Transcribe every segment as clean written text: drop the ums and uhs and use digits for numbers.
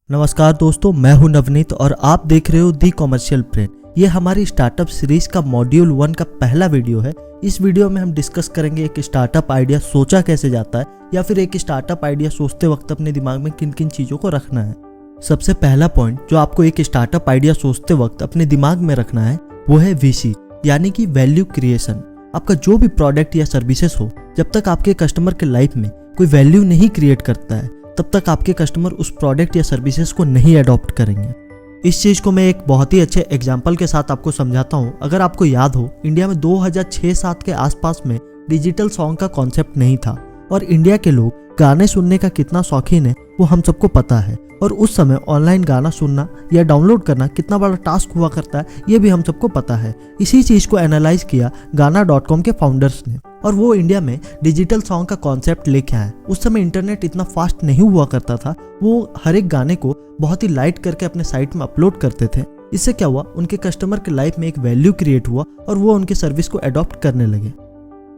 नमस्कार दोस्तों, मैं हूं नवनीत और आप देख रहे हो दी कॉमर्शियल ब्रेन। ये हमारी स्टार्टअप सीरीज का मॉड्यूल 1 का पहला वीडियो है। इस वीडियो में हम डिस्कस करेंगे एक स्टार्टअप आइडिया सोचा कैसे जाता है, या फिर एक स्टार्टअप आइडिया सोचते वक्त अपने दिमाग में किन किन चीज़ों को रखना है। सबसे पहला पॉइंट जो आपको एक स्टार्टअप आइडिया सोचते वक्त अपने दिमाग में रखना है वो है VC, यानी कि वैल्यू क्रिएशन। आपका जो भी प्रोडक्ट या सर्विसेज हो, जब तक आपके कस्टमर के लाइफ में कोई वैल्यू नहीं क्रिएट करता है, तब तक आपके कस्टमर उस प्रोडक्ट या सर्विसेज को नहीं अडॉप्ट करेंगे। इस चीज़ को मैं एक बहुत ही अच्छे एग्जाम्पल के साथ आपको समझाता हूँ। अगर आपको याद हो, इंडिया में 2006-07 के आसपास में डिजिटल सॉन्ग का कॉन्सेप्ट नहीं था, और इंडिया के लोग गाने सुनने का कितना शौकीन है वो हम सबको पता है। और उस समय ऑनलाइन गाना सुनना या डाउनलोड करना कितना बड़ा टास्क हुआ करता है, ये भी हम सबको पता है। इसी चीज़ को एनालाइज किया गाना.com के फाउंडर्स ने, और वो इंडिया में डिजिटल सॉन्ग का कॉन्सेप्ट लेके आए। उस समय इंटरनेट इतना फास्ट नहीं हुआ करता था। वो हर एक गाने को बहुत ही लाइट करके अपने साइट में अपलोड करते थे। इससे क्या हुआ, उनके कस्टमर के लाइफ में एक वैल्यू क्रिएट हुआ और वो उनके सर्विस को अडॉप्ट करने लगे।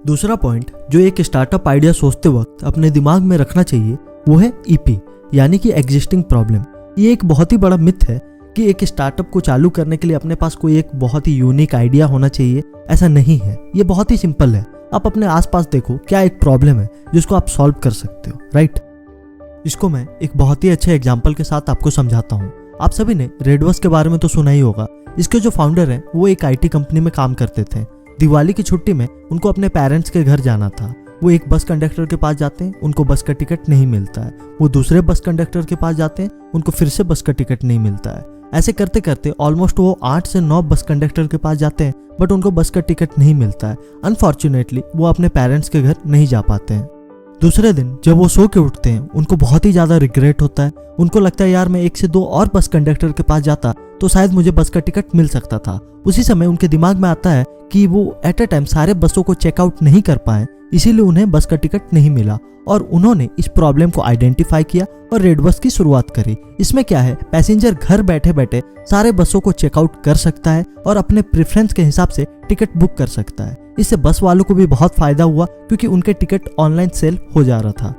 दूसरा पॉइंट जो एक स्टार्टअप आइडिया सोचते वक्त अपने दिमाग में रखना चाहिए वो है EP, यानी कि एग्जिस्टिंग प्रॉब्लम। ये एक बहुत ही बड़ा मिथ है कि एक स्टार्टअप को चालू करने के लिए अपने पास कोई एक बहुत ही यूनिक आइडिया होना चाहिए। ऐसा नहीं है, ये बहुत ही सिंपल है। आप अपने आसपास देखो, क्या एक प्रॉब्लम है जिसको आप सॉल्व कर सकते हो, राइट? इसको मैं एक बहुत ही अच्छे एग्जांपल के साथ आपको समझाता हूँ। आप सभी ने रेडबस के बारे में तो सुना ही होगा। इसके जो फाउंडर हैं वो एक IT कंपनी में काम करते थे। दिवाली की छुट्टी में उनको अपने पेरेंट्स के घर जाना था। वो एक बस कंडक्टर के पास जाते हैं, उनको बस का टिकट नहीं मिलता है। वो दूसरे बस कंडक्टर के पास जाते हैं, उनको फिर से बस का टिकट नहीं मिलता है। ऐसे करते करते ऑलमोस्ट वो 8 से 9 बस कंडक्टर के पास जाते हैं, बट उनको बस का टिकट नहीं मिलता है। अनफॉर्चुनेटली वो अपने पेरेंट्स के घर नहीं जा पाते हैं। दूसरे दिन जब वो सो के उठते हैं, उनको बहुत ही ज़्यादा रिग्रेट होता है। उनको लगता है यार, मैं 1 से 2 और बस कंडक्टर के पास जाता तो शायद मुझे बस का टिकट मिल सकता था। उसी समय उनके दिमाग में आता है कि वो एट अ टाइम सारे बसों को चेकआउट नहीं कर पाए, इसीलिए उन्हें बस का टिकट नहीं मिला। और उन्होंने इस प्रॉब्लम को आइडेंटिफाई किया और रेडबस की शुरुआत करी। इसमें क्या है, पैसेंजर घर बैठे बैठे सारे बसों को चेकआउट कर सकता है और अपने प्रेफरेंस के हिसाब से टिकट बुक कर सकता है। इससे बस वालों को भी बहुत फायदा हुआ, क्योंकि उनके टिकट ऑनलाइन सेल हो जा रहा था।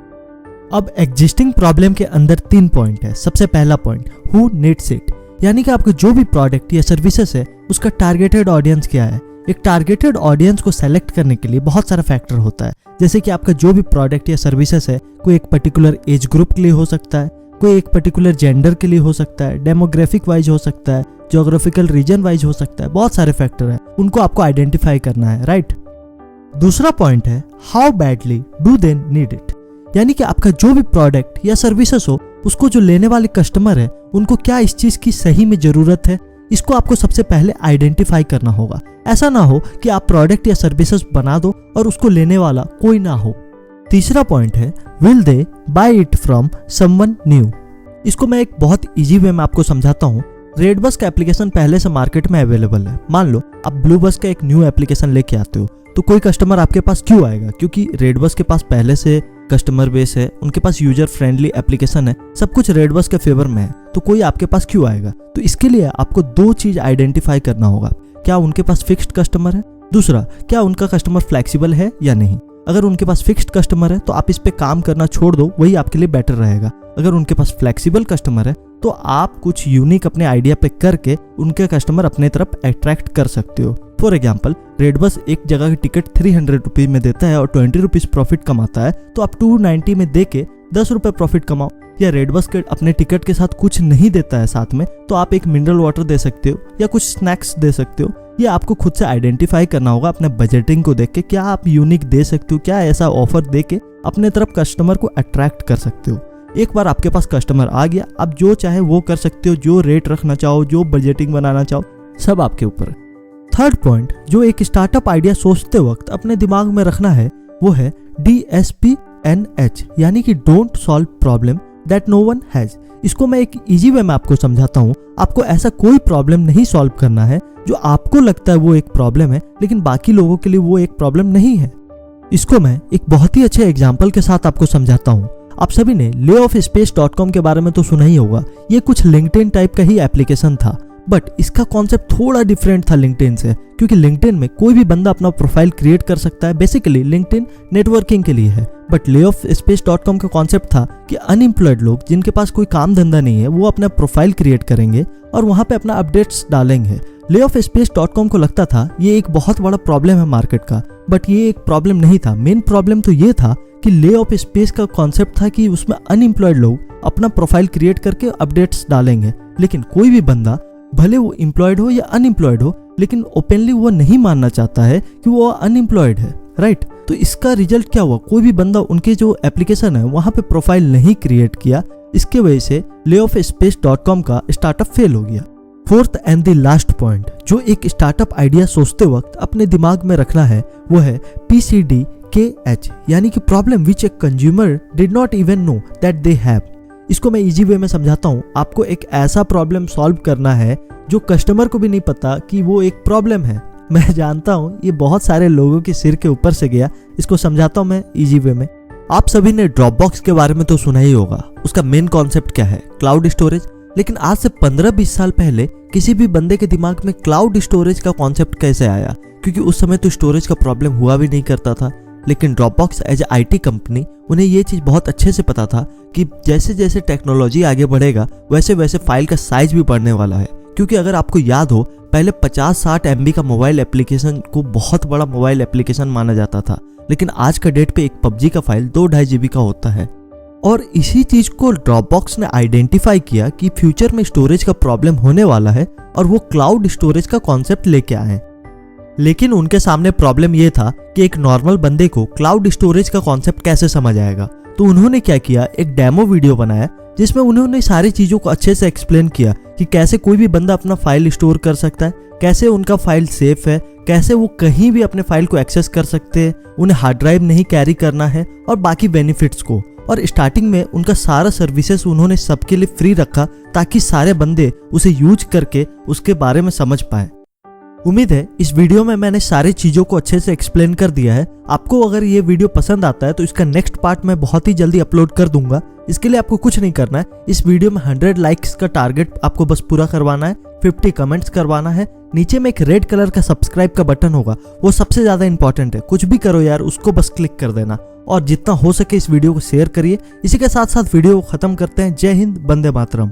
अब एग्जिस्टिंग प्रॉब्लम के अंदर 3 पॉइंट है। सबसे पहला पॉइंट, हु नीड्स इट, यानी कि आपका जो भी प्रोडक्ट या सर्विसेज है उसका टारगेटेड ऑडियंस क्या है। एक टारगेटेड ऑडियंस को सेलेक्ट करने के लिए बहुत सारा फैक्टर होता है, जैसे कि आपका जो भी प्रोडक्ट या सर्विसेज है कोई एक पर्टिकुलर एज ग्रुप के लिए हो सकता है, कोई एक पर्टिकुलर जेंडर के लिए हो सकता है, डेमोग्राफिक वाइज हो सकता है, ज्योग्राफिकल रीजन वाइज हो सकता है। बहुत सारे फैक्टर है, उनको आपको आइडेंटिफाई करना है, राइट? दूसरा पॉइंट है, how badly do they need it, यानी कि आपका जो भी प्रोडक्ट या सर्विसेज हो, उसको जो लेने वाले कस्टमर है उनको क्या इस चीज की सही में जरूरत है, इसको आपको सबसे पहले आइडेंटिफाई करना होगा। ऐसा ना हो कि आप प्रोडक्ट या सर्विसेज बना दो और उसको लेने वाला कोई ना हो। तीसरा पॉइंट है, will they buy it from someone new. इसको मैं एक बहुत इजी वे में आपको समझाता हूँ। रेडबस का एप्लीकेशन पहले से मार्केट में अवेलेबल है। मान लो आप ब्लू बस का एक न्यू एप्लीकेशन लेके आते हो, तो कोई कस्टमर आपके पास क्यों आएगा? क्योंकि रेडबस के पास पहले से कस्टमर बेस है, उनके पास यूजर फ्रेंडली एप्लीकेशन है, सब कुछ रेडबस के फेवर में है, तो कोई आपके पास क्यों आएगा? तो इसके लिए आपको 2 चीज आइडेंटिफाई करना होगा। क्या उनके पास फिक्स्ड कस्टमर है? दूसरा, क्या उनका कस्टमर फ्लेक्सिबल है या नहीं? अगर उनके पास फिक्स्ड कस्टमर है तो आप इस पे काम करना छोड़ दो, वही आपके लिए बेटर रहेगा। अगर उनके पास फ्लेक्सिबल कस्टमर है तो आप कुछ यूनिक अपने आइडिया पे करके उनके कस्टमर अपने तरफ अट्रैक्ट कर सकते हो। फॉर एग्जाम्पल, रेडबस एक जगह की टिकट 300 रुपीज में देता है और 20 रुपीज प्रॉफिट कमाता है, तो आप 290 में दे के 10 रुपए प्रॉफिट कमाओ। या रेडबस के अपने टिकट के साथ कुछ नहीं देता है साथ में, तो आप एक मिनरल वाटर दे सकते हो या कुछ स्नैक्स दे सकते हो। ये आपको खुद से आइडेंटिफाई करना होगा अपने बजटिंग को देख के, क्या आप यूनिक दे सकते हो, क्या ऐसा ऑफर दे के अपने तरफ कस्टमर को अट्रैक्ट कर सकते हो। एक बार आपके पास कस्टमर आ गया, आप जो चाहे वो कर सकते हो, जो रेट रखना चाहो, जो बजटिंग बनाना चाहो, सब आपके ऊपर है। थर्ड पॉइंट जो एक स्टार्टअप आइडिया सोचते वक्त अपने दिमाग में रखना है वो है DSPNH, यानी कि don't solve problem that no one has. इसको मैं एक इजी वे में आपको समझाता हूँ। आपको ऐसा कोई प्रॉब्लम नहीं सॉल्व करना है जो आपको लगता है वो एक प्रॉब्लम है, लेकिन बाकी लोगों के लिए वो एक प्रॉब्लम नहीं है। इसको मैं एक बहुत ही अच्छे एग्जाम्पल के साथ आपको समझाता हूँ। आप सभी ने layoffspace.com के बारे में तो सुना ही होगा। ये कुछ लिंक्डइन टाइप का ही एप्लीकेशन था, बट इसका कॉन्सेप्ट थोड़ा डिफरेंट था लिंक्डइन से, क्योंकि लिंक्डइन में कोई भी बंदा अपना प्रोफाइल क्रिएट कर सकता है। बेसिकली लिंक्डइन नेटवर्किंग के लिए है, बट layoffspace.com का कॉन्सेप्ट था कि अनएम्प्लॉयड लोग जिनके पास कोई काम धंधा नहीं है वो अपना प्रोफाइल क्रिएट करेंगे और वहां पे अपना अपडेट्स डालेंगे। layoffspace.com को लगता था ये एक बहुत बड़ा प्रॉब्लम है मार्केट का, बट ये एक प्रॉब्लम नहीं था। मेन प्रॉब्लम तो ये था कि layoffspace का कॉन्सेप्ट था कि उसमें अनएम्प्लॉयड लोग अपना प्रोफाइल क्रिएट करके अपडेट्स डालेंगे, लेकिन कोई भी बंदा भले वो एम्प्लॉयड हो या अनएम्प्लॉयड हो, लेकिन ओपनली वो नहीं मानना चाहता है कि वो अनएम्प्लॉयड है, राइट। तो इसका रिजल्ट क्या हुआ, कोई भी बंदा उनके जो एप्लीकेशन है वहां पे प्रोफाइल नहीं क्रिएट किया। इसके वजह से layoffspace.com का स्टार्टअप फेल हो गया। Fourth and the last point जो एक स्टार्टअप आइडिया सोचते वक्त अपने दिमाग में रखना है वो है PCDKH, यानी कि problem which a consumer did not even know that they have. इसको मैं इजी वे में समझाता हूँ। आपको एक ऐसा प्रॉब्लम सॉल्व करना है जो कस्टमर को भी नहीं पता कि वो एक प्रॉब्लम है। मैं जानता हूँ ये बहुत सारे लोगों के सिर के ऊपर से गया, इसको समझाता हूँ मैं इजी वे में। आप सभी ने ड्रॉपबॉक्स के बारे में तो सुना ही होगा। उसका मेन कॉन्सेप्ट क्या है, क्लाउड स्टोरेज। लेकिन आज से 15-20 साल पहले किसी भी बंदे के दिमाग में क्लाउड स्टोरेज का कॉन्सेप्ट कैसे आया, क्योंकि उस समय तो स्टोरेज का प्रॉब्लम हुआ भी नहीं करता था। लेकिन Dropbox as a IT company, उन्हें ये चीज़ बहुत अच्छे से पता था कि जैसे जैसे टेक्नोलॉजी आगे बढ़ेगा वैसे वैसे फाइल का साइज भी बढ़ने वाला है। क्योंकि अगर आपको याद हो, पहले 50-60 MB का मोबाइल एप्लीकेशन को बहुत बड़ा मोबाइल एप्लीकेशन माना जाता था, लेकिन आज का डेट पे एक PUBG का फाइल 2-2.5 GB का होता है। और इसी चीज को ड्रॉपबॉक्स ने आइडेंटिफाई किया कि फ्यूचर में स्टोरेज का प्रॉब्लम होने वाला है और वो क्लाउड स्टोरेज का कॉन्सेप्ट लेके आए। लेकिन उनके सामने प्रॉब्लम ये था कि एक नॉर्मल बंदे को क्लाउड स्टोरेज का कॉन्सेप्ट कैसे समझ आएगा। तो उन्होंने क्या किया, एक डेमो वीडियो बनाया जिसमें उन्होंने सारी चीजों को अच्छे से एक्सप्लेन किया कि कैसे कोई भी बंदा अपना फाइल स्टोर कर सकता है, कैसे उनका फाइल सेफ है, कैसे वो कहीं भी अपने फाइल को एक्सेस कर सकते हैं, उन्हें हार्ड ड्राइव नहीं कैरी करना है और बाकी बेनिफिट्स को। और स्टार्टिंग में उनका सारा सर्विसेज उन्होंने सबके लिए फ्री रखा ताकि सारे बंदे उसे यूज करके उसके बारे में समझ पाए। उम्मीद है इस वीडियो में मैंने सारी चीज़ों को अच्छे से एक्सप्लेन कर दिया है। आपको अगर ये वीडियो पसंद आता है तो इसका नेक्स्ट पार्ट मैं बहुत ही जल्दी अपलोड कर दूंगा। इसके लिए आपको कुछ नहीं करना है, इस वीडियो में 100 लाइक्स का टारगेट आपको बस पूरा करवाना है, 50 कमेंट्स करवाना है। नीचे में एक रेड कलर का सब्सक्राइब का बटन होगा, वो सबसे ज़्यादा इंपॉर्टेंट है। कुछ भी करो यार, उसको बस क्लिक कर देना और जितना हो सके इस वीडियो को शेयर करिए। इसी के साथ साथ वीडियो को खत्म करते हैं। जय हिंद, वंदे मातरम।